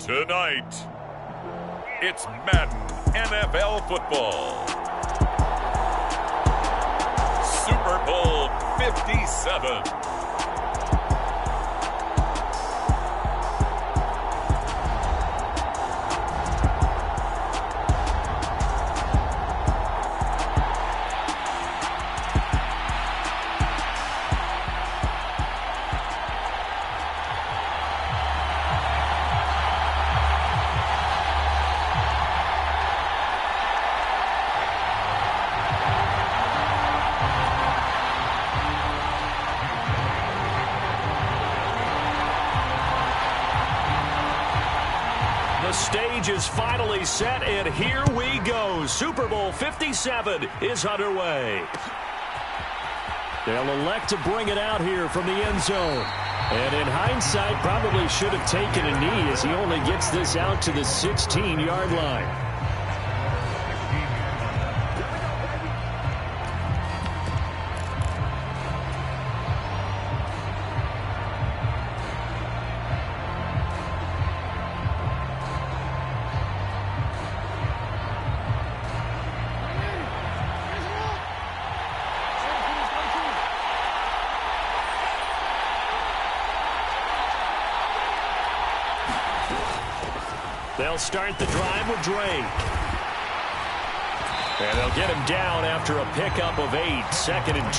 Tonight, it's Madden NFL Football. Super Bowl 57. The stage is finally set, and here we go. Super Bowl 57 is underway. They'll elect to bring it out here from the end zone. And in hindsight, probably should have taken a knee as he only gets this out to the 16-yard line. They'll start the drive with Drake. And they'll get him down after a pickup of 8, 2nd and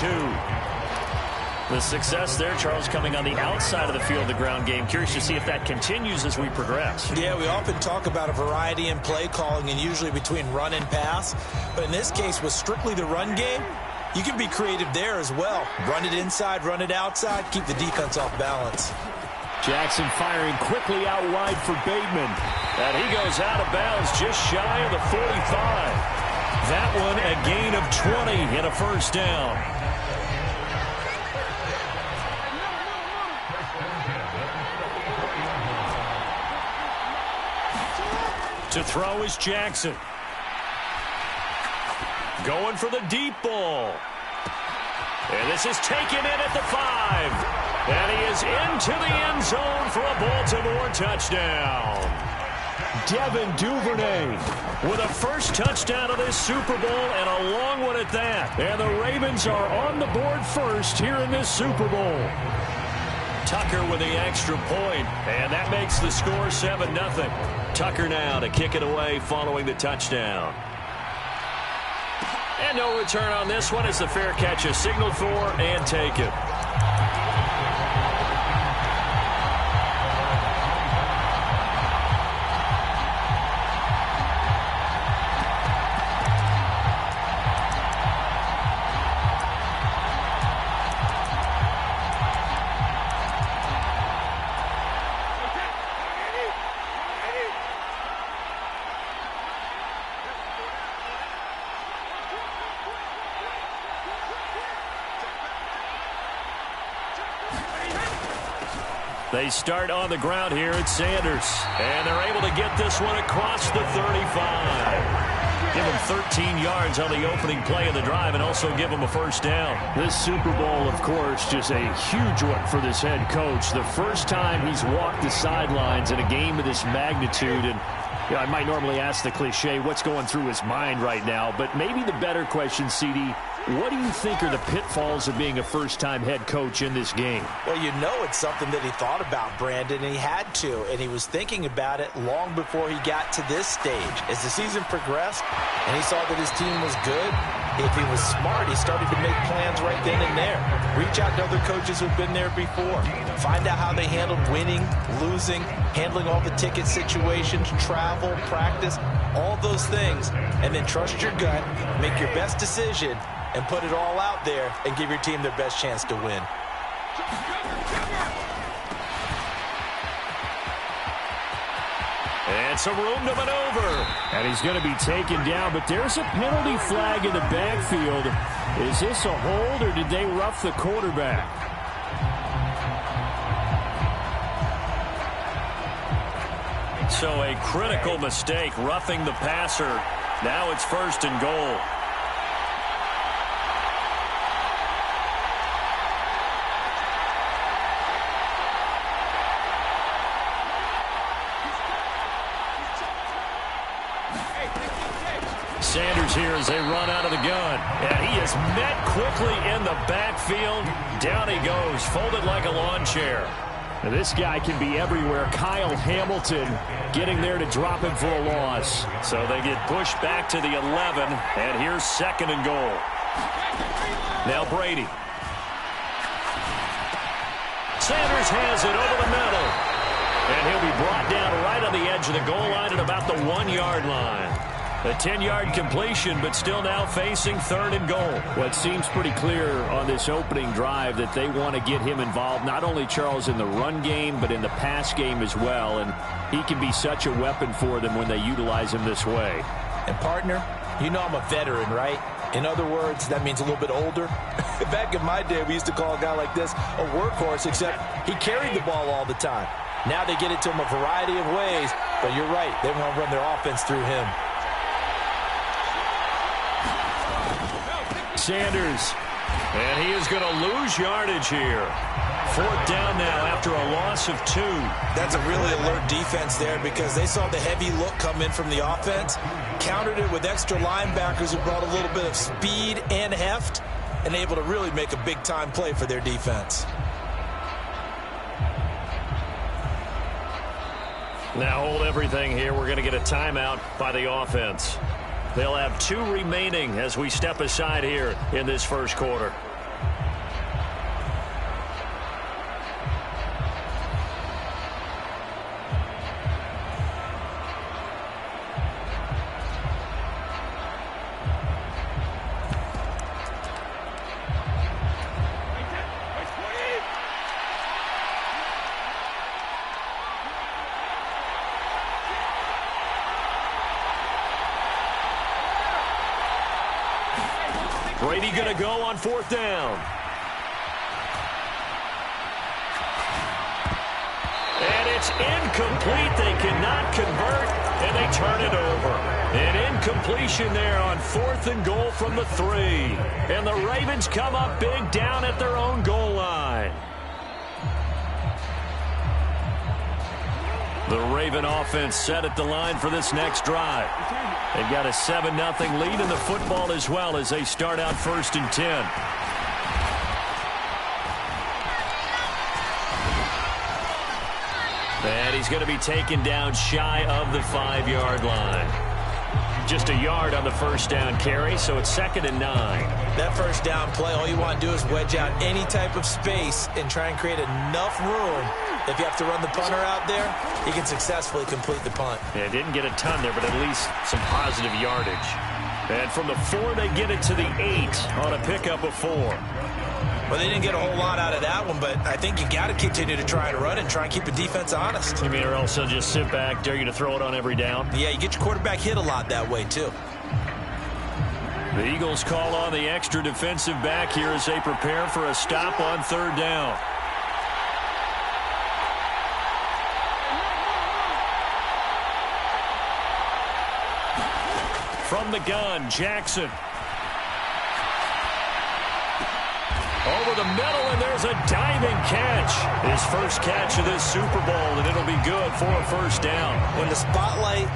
2. The success there, Charles, coming on the outside of the field, the ground game. Curious to see if that continues as we progress. Yeah, we often talk about a variety in play calling and usually between run and pass. But in this case, with strictly the run game, you can be creative there as well. Run it inside, run it outside, keep the defense off balance. Jackson firing quickly out wide for Bateman. And he goes out of bounds just shy of the 45. That one a gain of 20 and a first down. To throw is Jackson. Going for the deep ball. And this is taken in at the 5. And he is into the end zone for a Baltimore touchdown. Devin Duvernay with a first touchdown of this Super Bowl and a long one at that. And the Ravens are on the board first here in this Super Bowl. Tucker with the extra point, and that makes the score 7-0. Tucker now to kick it away following the touchdown. And no return on this one as the fair catch is signaled for and taken. They start on the ground here at Sanders. And they're able to get this one across the 35. Give them 13 yards on the opening play of the drive and also give them a first down. This Super Bowl, of course, just a huge one for this head coach. The first time he's walked the sidelines in a game of this magnitude. And you know, I might normally ask the cliche, what's going through his mind right now? But maybe the better question, CD, what do you think are the pitfalls of being a first-time head coach in this game? Well, you know it's something that he thought about, Brandon, and he had to. And he was thinking about it long before he got to this stage. As the season progressed and he saw that his team was good, if he was smart, he started to make plans right then and there. Reach out to other coaches who've been there before. Find out how they handled winning, losing, handling all the ticket situations, travel, practice, all those things. And then trust your gut, make your best decision, and put it all out there and give your team their best chance to win. And some room to maneuver. And he's going to be taken down, but there's a penalty flag in the backfield. Is this a hold, or did they rough the quarterback? So a critical mistake, roughing the passer. Now it's 1st and goal. Sanders here as they run out of the gun. And he is met quickly in the backfield. Down he goes, folded like a lawn chair. Now this guy can be everywhere. Kyle Hamilton getting there to drop him for a loss. So they get pushed back to the 11, and here's 2nd and goal. Now Brady. Sanders has it over the middle. And he'll be brought down right on the edge of the goal line at about the 1-yard line. A 10-yard completion, but still now facing 3rd and goal. Well, it seems pretty clear on this opening drive that they want to get him involved, not only, Charles, in the run game, but in the pass game as well. And he can be such a weapon for them when they utilize him this way. And, partner, you know I'm a veteran, right? In other words, that means a little bit older. Back in my day, we used to call a guy like this a workhorse, except he carried the ball all the time. Now they get it to him a variety of ways, but you're right. They want to run their offense through him. Sanders, and he is going to lose yardage here. 4th down now after a loss of 2. That's a really alert defense there because they saw the heavy look come in from the offense, countered it with extra linebackers who brought a little bit of speed and heft, and able to really make a big-time play for their defense. Now hold everything here. We're going to get a timeout by the offense. They'll have 2 remaining as we step aside here in this first quarter. Brady going to go on 4th down. And it's incomplete. They cannot convert, and they turn it over. An incompletion there on 4th and goal from the 3. And the Ravens come up big down at their own goal line. The Raven offense set at the line for this next drive. They've got a 7-0 lead in the football as well as they start out 1st and 10. And he's going to be taken down shy of the 5-yard line. Just a yard on the 1st down carry, so it's 2nd and 9. That 1st down play, all you want to do is wedge out any type of space and try and create enough room. If you have to run the punter out there, he can successfully complete the punt. Yeah, didn't get a ton there, but at least some positive yardage. And from the 4, they get it to the 8 on a pickup of 4. Well, they didn't get a whole lot out of that one, but I think you got to continue to try and run and try and keep the defense honest. You mean, or else they'll just sit back, dare you to throw it on every down? Yeah, you get your quarterback hit a lot that way, too. The Eagles call on the extra defensive back here as they prepare for a stop on 3rd down. From the gun, Jackson. Over the middle, and there's a diving catch. His first catch of this Super Bowl, and it'll be good for a 1st down. When the spotlight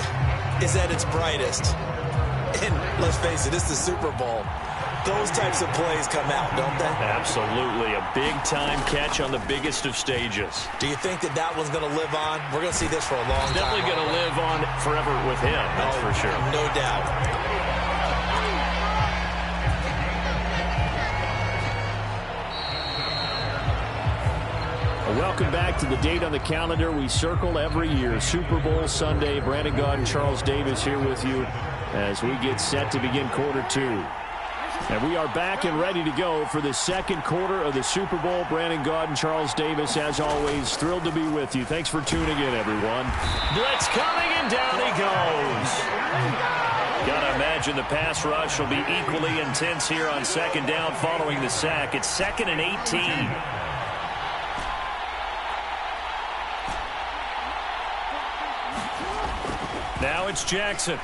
is at its brightest, and let's face it, it's the Super Bowl, those types of plays come out, don't they? Absolutely. A big-time catch on the biggest of stages. Do you think that that one's going to live on? We're going to see this for a long time. Definitely going to live on forever with him, that's for sure. No doubt. Welcome back to the date on the calendar we circle every year. Super Bowl Sunday. Brandon Gaudin and Charles Davis here with you as we get set to begin quarter 2. And we are back and ready to go for the 2nd quarter of the Super Bowl. Brandon Gaudin, Charles Davis, as always, thrilled to be with you. Thanks for tuning in, everyone. Blitz coming, and down he goes. Gotta imagine the pass rush will be equally intense here on 2nd down following the sack. It's 2nd and 18. Now it's Jackson.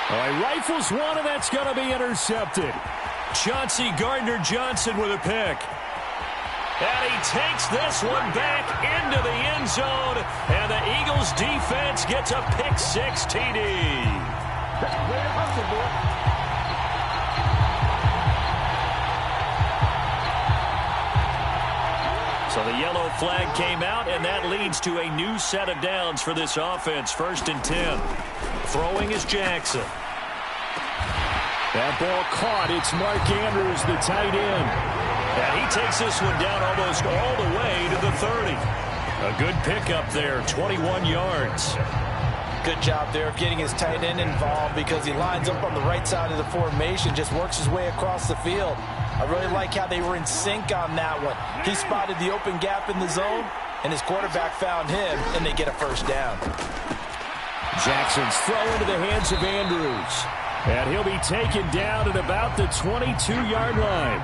All right, rifles one, and that's going to be intercepted. Chauncey Gardner-Johnson with a pick. And he takes this one back into the end zone. And the Eagles defense gets a pick-6 TD. So the yellow flag came out, and that leads to a new set of downs for this offense. 1st and 10. Throwing is Jackson. That ball caught. It's Mark Andrews, the tight end. And he takes this one down almost all the way to the 30. A good pickup there, 21 yards. Good job there of getting his tight end involved because he lines up on the right side of the formation, just works his way across the field. I really like how they were in sync on that one. He spotted the open gap in the zone, and his quarterback found him, and they get a 1st down. Jackson's throw into the hands of Andrews. And he'll be taken down at about the 22-yard line.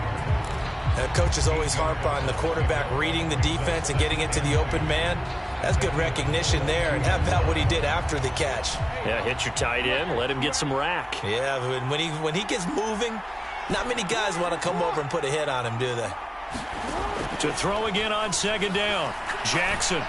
Coaches always harp on the quarterback reading the defense and getting it to the open man. That's good recognition there. And how about what he did after the catch? Yeah, hit your tight end, let him get some rack. Yeah, when he gets moving, not many guys want to come over and put a hit on him, do they? To throw again on 2nd down. Jackson.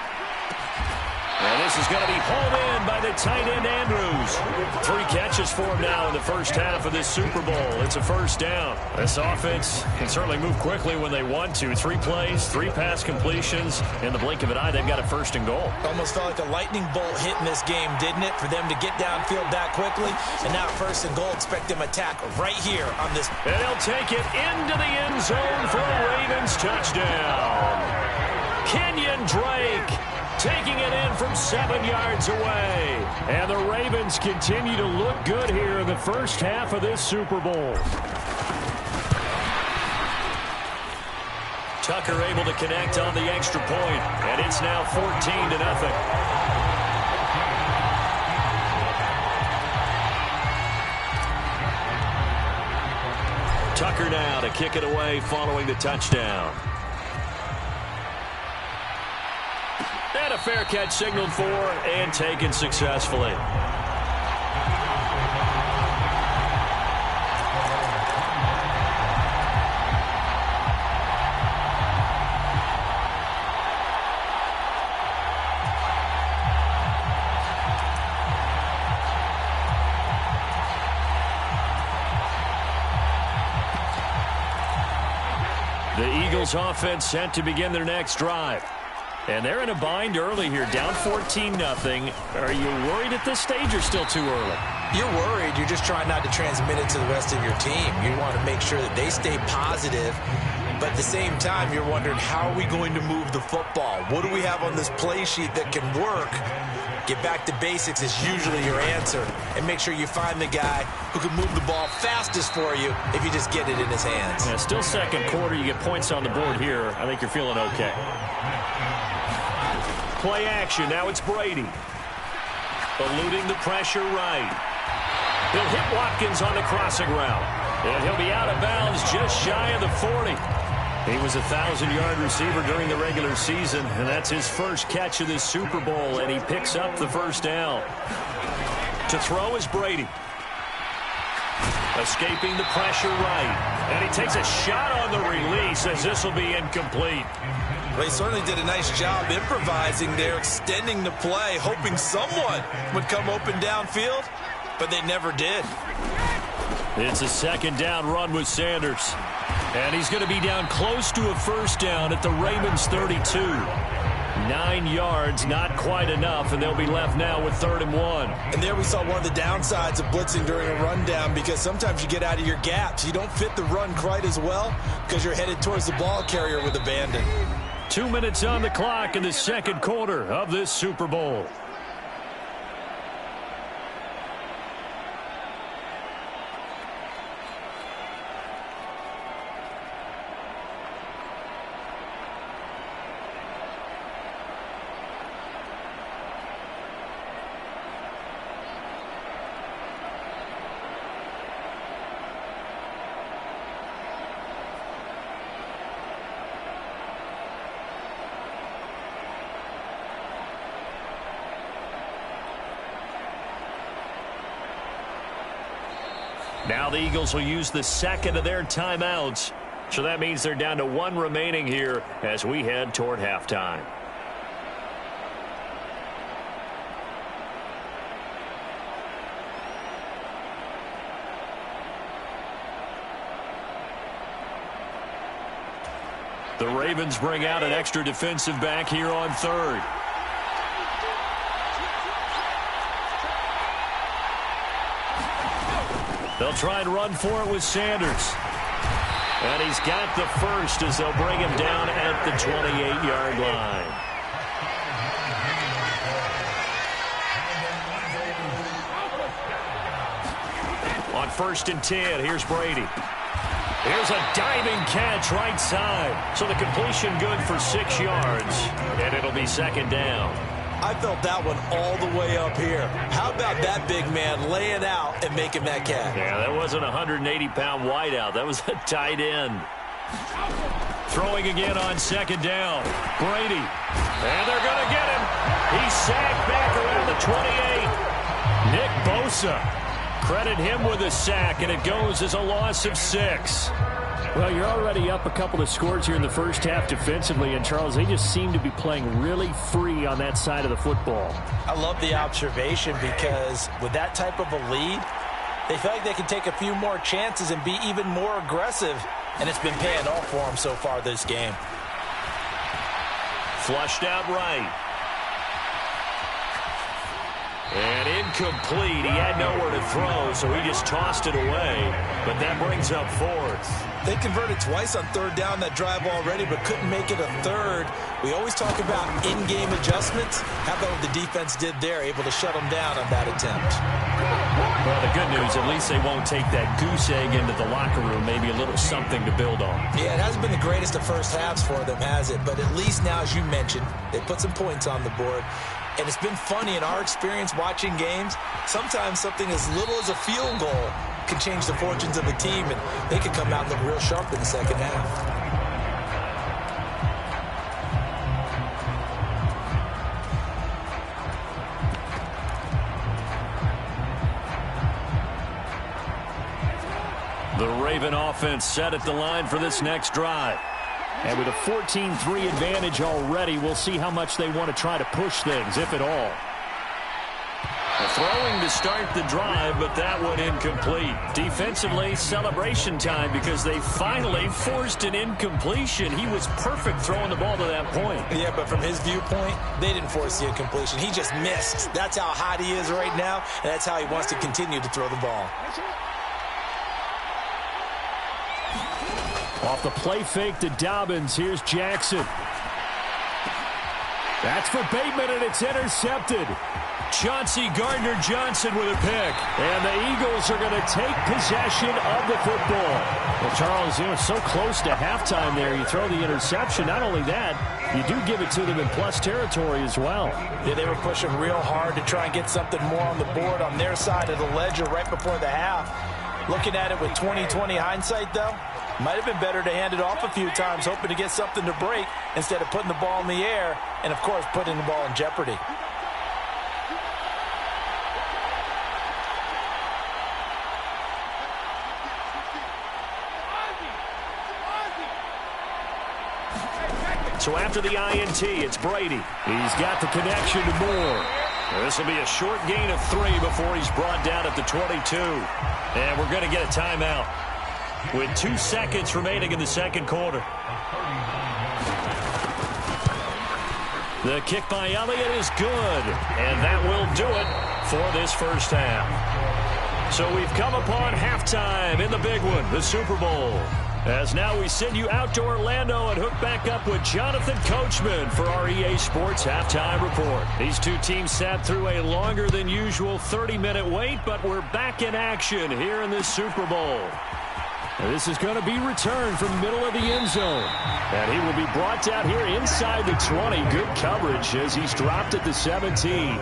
And this is going to be hauled in by the tight end Andrews. 3 catches for him now in the first half of this Super Bowl. It's a 1st down. This offense can certainly move quickly when they want to. 3 plays, 3 pass completions. In the blink of an eye, they've got a 1st and goal. Almost felt like a lightning bolt hit in this game, didn't it? For them to get downfield that quickly. And now 1st and goal, expect them attack right here on this. And they'll take it into the end zone for a Ravens touchdown. Kenyon Drake taking it in from 7 yards away. And the Ravens continue to look good here in the first half of this Super Bowl. Tucker able to connect on the extra point, and it's now 14-0. Tucker now to kick it away following the touchdown. And a fair catch signaled for and taken successfully. The Eagles offense set to begin their next drive. And they're in a bind early here, down 14-0. Are you worried at this stage or still too early? You're worried. You're just trying not to transmit it to the rest of your team. You want to make sure that they stay positive. But at the same time, you're wondering, how are we going to move the football? What do we have on this play sheet that can work? Get back to basics is usually your answer. And make sure you find the guy who can move the ball fastest for you if you just get it in his hands. Yeah, still second quarter. You get points on the board here. I think you're feeling okay. Play action. Now it's Brady. Eluding the pressure right. He'll hit Watkins on the crossing route. And he'll be out of bounds just shy of the 40. He was a 1,000-yard receiver during the regular season, and that's his first catch of this Super Bowl, and he picks up the 1st down. To throw is Brady. Escaping the pressure right. And he takes a shot on the release as this will be incomplete. Well, he certainly did a nice job improvising there, extending the play, hoping someone would come open downfield, but they never did. It's a 2nd down run with Sanders. And he's going to be down close to a 1st down at the Ravens 32. 9 yards, not quite enough, and they'll be left now with 3rd and 1. And there we saw one of the downsides of blitzing during a rundown, because sometimes you get out of your gaps. You don't fit the run quite as well because you're headed towards the ball carrier with abandon. 2 minutes on the clock in the second quarter of this Super Bowl. Now the Eagles will use the second of their timeouts So that means they're down to 1 remaining here as we head toward halftime. The Ravens bring out an extra defensive back here on 3rd. They'll try and run for it with Sanders. And he's got the first as they'll bring him down at the 28-yard line. On 1st and 10, here's Brady. Here's a diving catch right side. So the completion good for 6 yards, and it'll be 2nd down. I felt that one all the way up here. How about that big man laying out and making that catch? Yeah, that wasn't a 180-pound wideout. That was a tight end. Throwing again on 2nd down. Brady. And they're going to get him. He's sacked back around the 28. Nick Bosa. Credit him with a sack, and it goes as a loss of 6. Well, you're already up a couple of scores here in the first half defensively, and Charles, they just seem to be playing really free on that side of the football. I love the observation because with that type of a lead, they feel like they can take a few more chances and be even more aggressive, and it's been paying off for them so far this game. Flushed out right. And incomplete. He had nowhere to throw, so he just tossed it away. But that brings up 4th. They converted twice on 3rd down that drive already, but couldn't make it a 3rd. We always talk about in-game adjustments. How about what the defense did there, able to shut them down on that attempt? Well, the good news, at least they won't take that goose egg into the locker room. Maybe a little something to build on. Yeah, it hasn't been the greatest of first halves for them, has it? But at least now, as you mentioned, they put some points on the board. And it's been funny in our experience watching games. Sometimes something as little as a field goal can change the fortunes of a team, and they can come out and look real sharp in the second half. The Raven offense set at the line for this next drive. And with a 14-3 advantage already, we'll see how much they want to try to push things, if at all. Throwing to start the drive, but that one incomplete. Defensively, celebration time because they finally forced an incompletion. He was perfect throwing the ball to that point. Yeah, but from his viewpoint, they didn't force the incompletion. He just missed. That's how hot he is right now, and that's how he wants to continue to throw the ball. Off the play fake to Dobbins, here's Jackson. That's for Bateman, and it's intercepted. Chauncey Gardner-Johnson with a pick. And the Eagles are going to take possession of the football. Well, Charles, so close to halftime there. You throw the interception. Not only that, you do give it to them in plus territory as well. Yeah, they were pushing real hard to try and get something more on the board on their side of the ledger right before the half. Looking at it with 20/20 hindsight, though, might have been better to hand it off a few times, hoping to get something to break instead of putting the ball in the air and, of course, putting the ball in jeopardy. So after the INT, it's Brady. He's got the connection to Moore. This will be a short gain of 3 before he's brought down at the 22. And we're going to get a timeout with 2 seconds remaining in the second quarter. The kick by Elliott is good, and that will do it for this first half. So we've come upon halftime in the big one, the Super Bowl. As now we send you out to Orlando and hook back up with Jonathan Coachman for our EA Sports Halftime Report. These two teams sat through a longer than usual 30-minute wait, but we're back in action here in the Super Bowl. This is going to be returned from the middle of the end zone. And he will be brought down here inside the 20. Good coverage as he's dropped at the 17.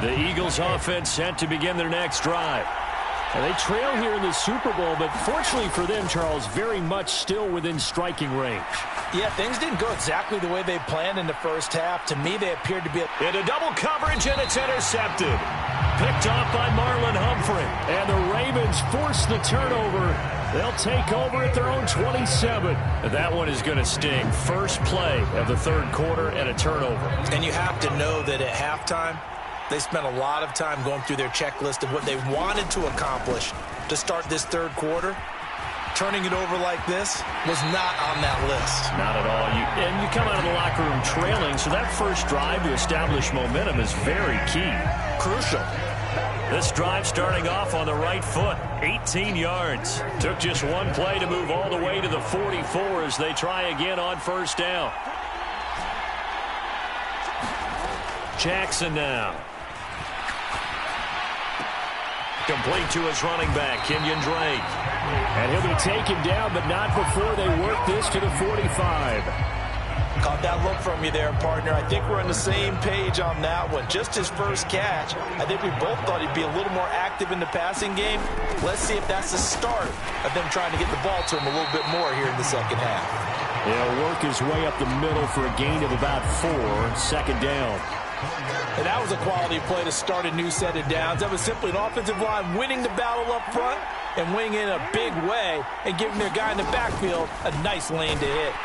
The Eagles offense set to begin their next drive. And they trail here in the Super Bowl, but fortunately for them, Charles, very much still within striking range. Yeah, things didn't go exactly the way they planned in the first half. To me, they appeared to be into double coverage, and it's intercepted. picked off by Marlon Humphrey. And the Ravens force the turnover. They'll take over at their own 27. That one is going to sting. First play of the third quarter and a turnover. And you have to know that at halftime, they spent a lot of time going through their checklist of what they wanted to accomplish to start this third quarter. Turning it over like this was not on that list. Not at all. And you come out of the locker room trailing, so that first drive to establish momentum is very key. Crucial. This drive starting off on the right foot, 18 yards. Took just one play to move all the way to the 44 as they try again on first down. Jackson now. Complete to his running back, Kenyon Drake. And he'll be taken down, but not before they work this to the 45. Caught that look from you there, partner. I think we're on the same page on that one. Just his first catch. I think we both thought he'd be a little more active in the passing game. Let's see if that's the start of them trying to get the ball to him a little bit more here in the second half. He'll work his way up the middle for a gain of about 4, second down. And that was a quality play to start a new set of downs. That was simply an offensive line winning the battle up front and winning in a big way and giving their guy in the backfield a nice lane to hit.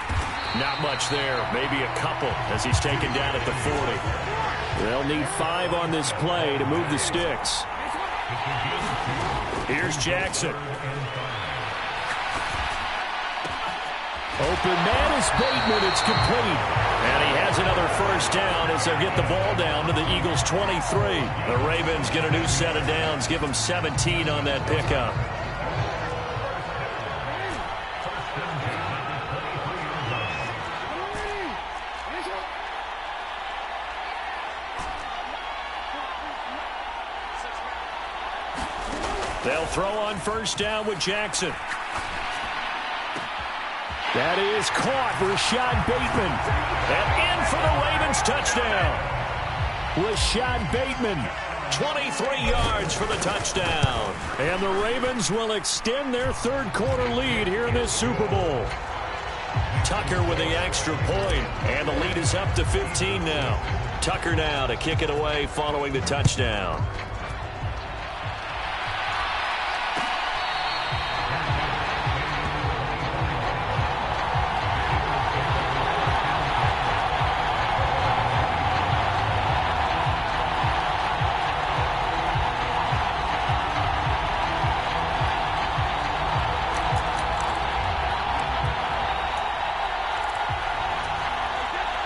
Not much there, maybe a couple as he's taken down at the 40. They'll need 5 on this play to move the sticks. Here's Jackson. Open man is Bateman. It's complete. And he has another first down as they'll get the ball down to the Eagles' 23. The Ravens get a new set of downs, give them 17 on that pickup. They'll throw on first down with Jackson. That is caught. Rashad Bateman. And in for the Ravens touchdown. Rashad Bateman. 23 yards for the touchdown. And the Ravens will extend their third quarter lead here in this Super Bowl. Tucker with the extra point. And the lead is up to 15 now. Tucker now to kick it away following the touchdown.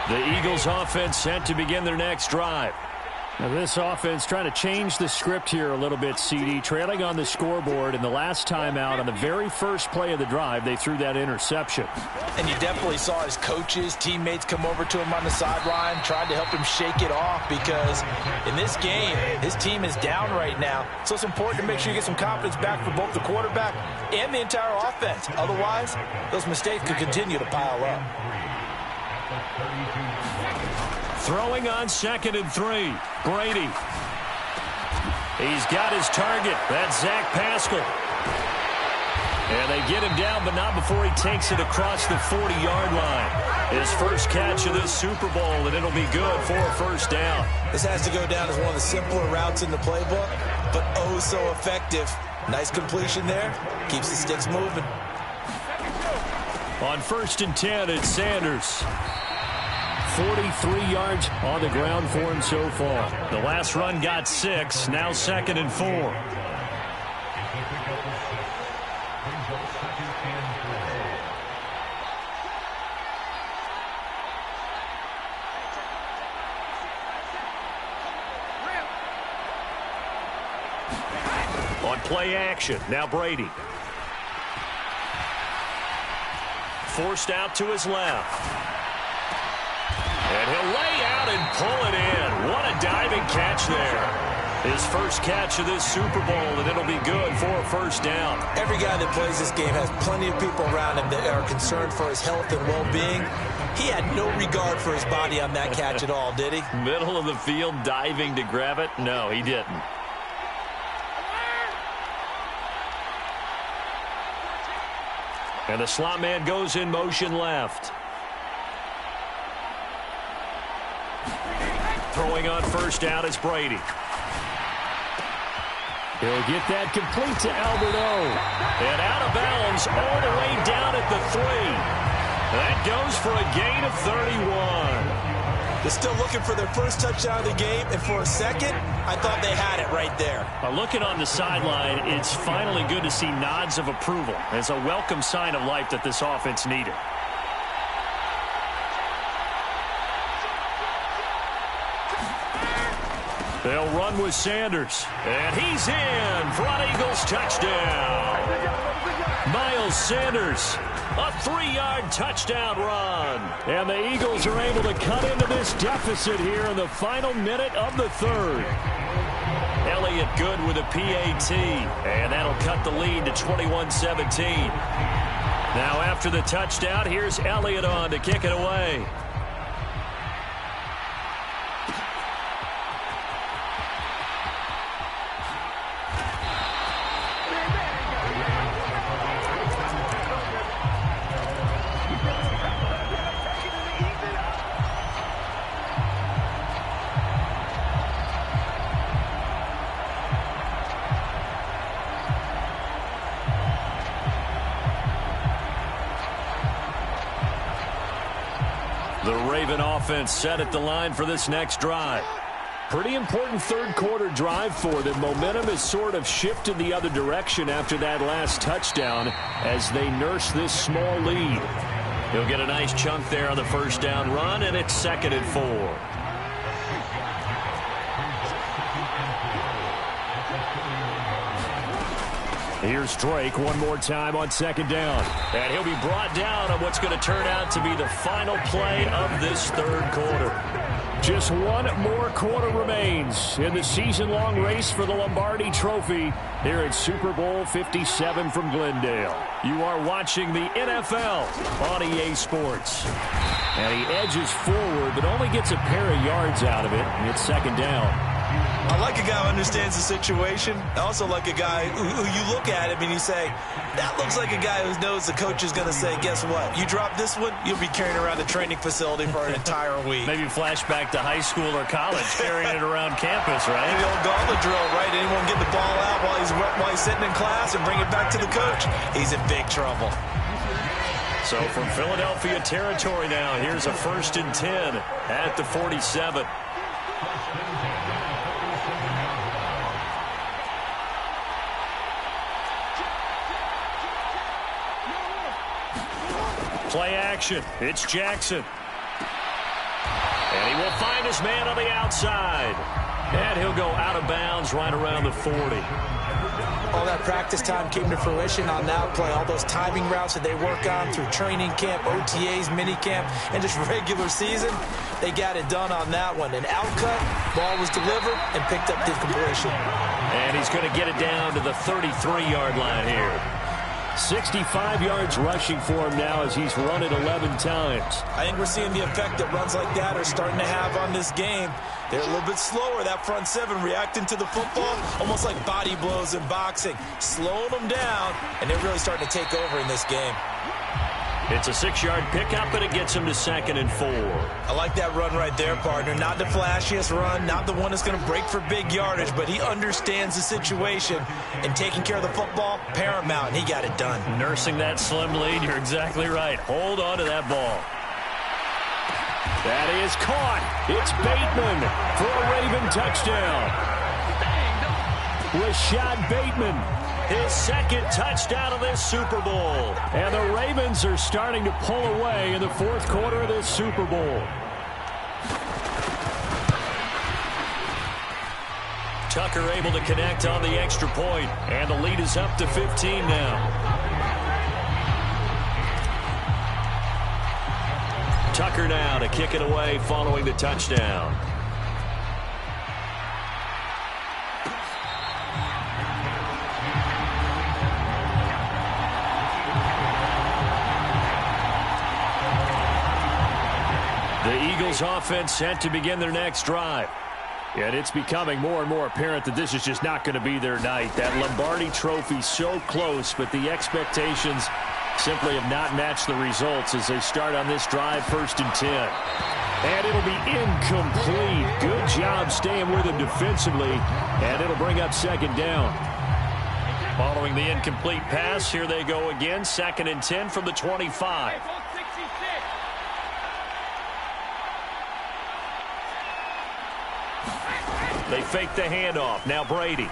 The Eagles offense set to begin their next drive. Now this offense trying to change the script here a little bit, CD. Trailing on the scoreboard, and the last time out on the very first play of the drive, they threw that interception. And you definitely saw his coaches, teammates come over to him on the sideline, tried to help him shake it off because in this game, his team is down right now. So it's important to make sure you get some confidence back for both the quarterback and the entire offense. Otherwise, those mistakes could continue to pile up. Throwing on 2nd and 3. Brady. He's got his target. That's Zach Pascal. And they get him down, but not before he takes it across the 40-yard line. His first catch of this Super Bowl, and it'll be good for a first down. This has to go down as one of the simpler routes in the playbook, but oh so effective. Nice completion there. Keeps the sticks moving. On 1st and 10, it's Sanders. 43 yards on the ground for him so far. The last run got 6. Now 2nd and 4. On play action, now Brady. Forced out to his left. And he'll lay out and pull it in. What a diving catch there. His first catch of this Super Bowl, and it'll be good for a first down. Every guy that plays this game has plenty of people around him that are concerned for his health and well-being. He had no regard for his body on that catch at all, did he? Middle of the field, diving to grab it? No, he didn't. And the slot man goes in motion left. Throwing on first down is Brady. He'll get that complete to Alberto. And out of bounds all the way down at the 3. That goes for a gain of 31. They're still looking for their first touchdown of the game, and for a second, I thought they had it right there. Looking on the sideline, it's finally good to see nods of approval. It's a welcome sign of life that this offense needed. They'll run with Sanders. And he's in for an Eagles touchdown. Miles Sanders, a 3-yard touchdown run. And the Eagles are able to cut into this deficit here in the final minute of the 3rd. Elliott good with a PAT. And that'll cut the lead to 21-17. Now after the touchdown, here's Elliott on to kick it away. The Raven offense set at the line for this next drive. Pretty important third quarter drive for them. Momentum has sort of shifted the other direction after that last touchdown as they nurse this small lead. He'll get a nice chunk there on the first down run, and it's 2nd and 4. Here's Drake one more time on 2nd down. And he'll be brought down on what's going to turn out to be the final play of this third quarter. Just one more quarter remains in the season-long race for the Lombardi Trophy here at Super Bowl 57 from Glendale. You are watching the NFL on EA Sports. And he edges forward, but only gets a pair of yards out of it, and it's 2nd down. I like a guy who understands the situation. I also like a guy who you look at him and you say, that looks like a guy who knows the coach is going to say, guess what? You drop this one, you'll be carrying around the training facility for an entire week. Maybe flashback to high school or college, carrying it around campus, right? The old gauntlet drill, right? Anyone get the ball out while he's sitting in class and bring it back to the coach? He's in big trouble. So from Philadelphia territory now, here's a 1st and 10 at the 47. Play action. It's Jackson. And he will find his man on the outside. And he'll go out of bounds right around the 40. All that practice time came to fruition on that play. All those timing routes that they work on through training camp, OTAs, minicamp, and just regular season, they got it done on that one. An outcut, ball was delivered, and picked up the completion. And he's going to get it down to the 33-yard line here. 65 yards rushing for him now as he's run it 11 times. I think we're seeing the effect that runs like that are starting to have on this game. They're a little bit slower, that front seven, reacting to the football, almost like body blows in boxing. Slowing them down, and they're really starting to take over in this game. It's a 6-yard pickup, and it gets him to 2nd and 4. I like that run right there, partner. Not the flashiest run, not the one that's going to break for big yardage, but he understands the situation, and taking care of the football, paramount, and he got it done. Nursing that slim lead, you're exactly right. Hold on to that ball. That is caught. It's Bateman for a Raven touchdown. Rashad Bateman, his 2nd touchdown of this Super Bowl. And the Ravens are starting to pull away in the 4th quarter of this Super Bowl. Tucker able to connect on the extra point, and the lead is up to 15 now. Tucker now to kick it away following the touchdown. The Eagles offense set to begin their next drive. And it's becoming more and more apparent that this is just not going to be their night. That Lombardi Trophy so close, but the expectations simply have not matched the results as they start on this drive, 1st and 10. And it'll be incomplete. Good job staying with him defensively, and it'll bring up 2nd down. Following the incomplete pass, here they go again, 2nd and 10 from the 25. They fake the handoff. Now Brady.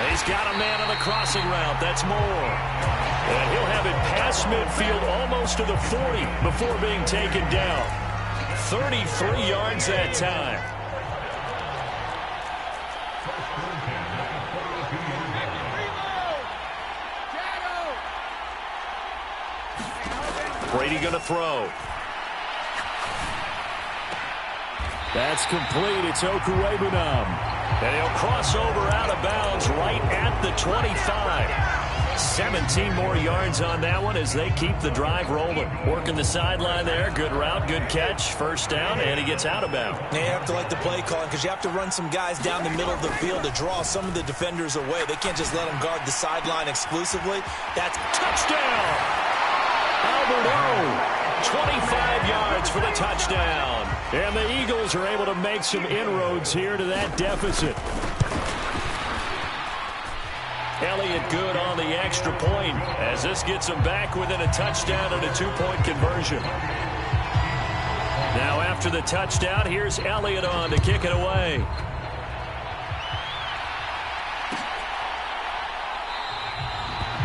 He's got a man on the crossing route. That's Moore. And he'll have it past midfield almost to the 40 before being taken down. 33 yards that time. Brady going to throw. That's complete. It's Okuwebunam. And he'll cross over out of bounds right at the 25. 17 more yards on that one as they keep the drive rolling. Working the sideline there. Good route, good catch. 1st down, and he gets out of bounds. You have to like the play calling because you have to run some guys down the middle of the field to draw some of the defenders away. They can't just let them guard the sideline exclusively. That's touchdown! Albert O! 25 yards for the touchdown. And the Eagles are able to make some inroads here to that deficit. Elliott good on the extra point as this gets them back within a touchdown and a 2-point conversion. Now after the touchdown, here's Elliott on to kick it away.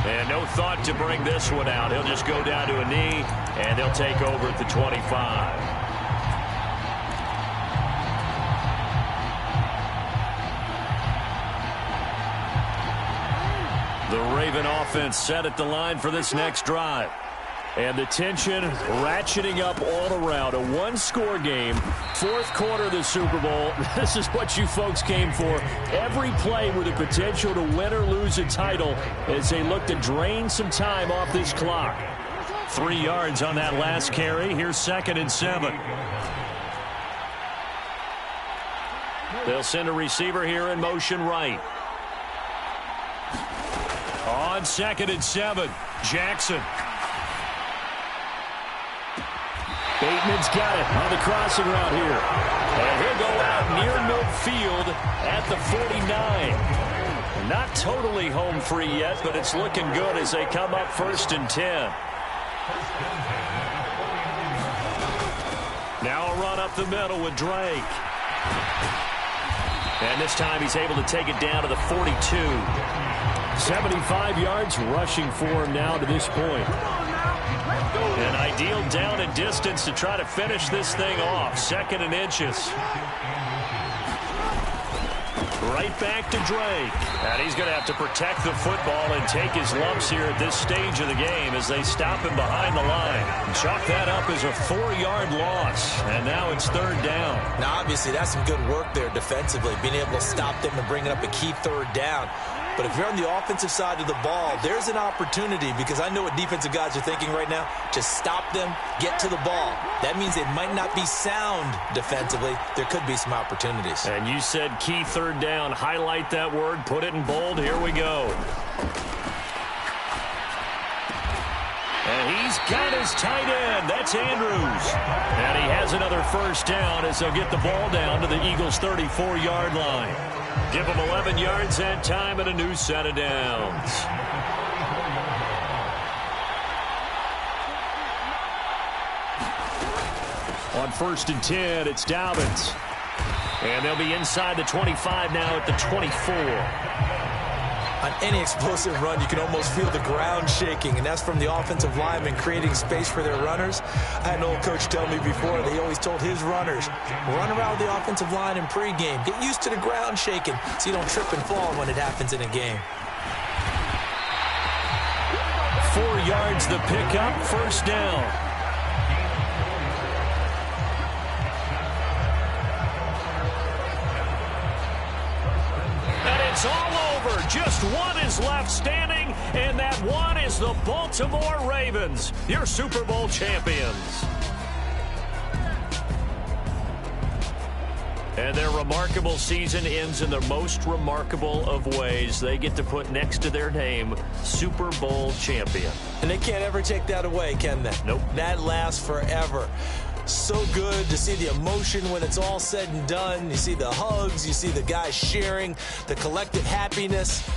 And no thought to bring this one out. He'll just go down to a knee, and they'll take over at the 25. The Raven offense set at the line for this next drive. And the tension ratcheting up all around. A 1-score game, 4th quarter of the Super Bowl. This is what you folks came for. Every play with the potential to win or lose a title as they look to drain some time off this clock. 3 yards on that last carry. Here's 2nd and 7. They'll send a receiver here in motion right. On 2nd and 7, Jackson. Bateman's got it on the crossing route here. And he'll go out near midfield at the 49. Not totally home free yet, but it's looking good as they come up 1st and 10. Now a run up the middle with Drake. And this time he's able to take it down to the 42. 75 yards rushing for him now to this point. An ideal down and distance to try to finish this thing off. 2nd and inches. Right back to Drake. And he's going to have to protect the football and take his lumps here at this stage of the game as they stop him behind the line. Chalk that up as a 4-yard loss. And now it's 3rd down. Now, obviously, that's some good work there defensively, being able to stop them and bring up a key 3rd down. But if you're on the offensive side of the ball, there's an opportunity because I know what defensive guys are thinking right now. Just stop them, get to the ball. That means they might not be sound defensively. There could be some opportunities. And you said key 3rd down. Highlight that word. Put it in bold. Here we go. And he's got his tight end. That's Andrews. And he has another 1st down as they'll get the ball down to the Eagles' 34-yard line. Give them 11 yards that time and a new set of downs. On 1st and 10, it's Dobbins. And they'll be inside the 25 now at the 24. On any explosive run, you can almost feel the ground shaking, and that's from the offensive linemen creating space for their runners. I had an old coach tell me before, he always told his runners, run around the offensive line in pregame. Get used to the ground shaking so you don't trip and fall when it happens in a game. 4 yards the pickup, 1st down. It's all over. Just one is left standing, and that one is the Baltimore Ravens, your Super Bowl champions. And their remarkable season ends in the most remarkable of ways. They get to put next to their name, Super Bowl champion. And they can't ever take that away, can they? Nope. That lasts forever. So good to see the emotion when it's all said and done. You see the hugs, you see the guys sharing, the collective happiness.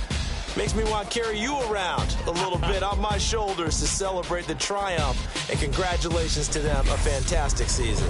Makes me want to carry you around a little bit on my shoulders to celebrate the triumph. And congratulations to them, a fantastic season.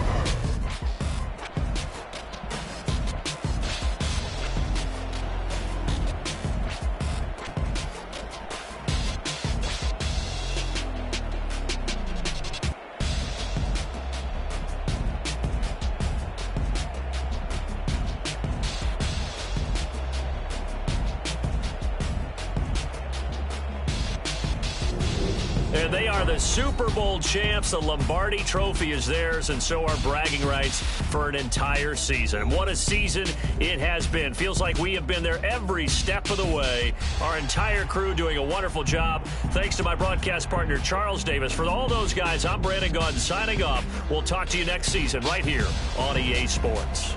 And they are the Super Bowl champs. The Lombardi Trophy is theirs, and so are bragging rights for an entire season. What a season it has been. Feels like we have been there every step of the way. Our entire crew doing a wonderful job. Thanks to my broadcast partner, Charles Davis. For all those guys, I'm Brandon Gaudin signing off. We'll talk to you next season right here on EA Sports.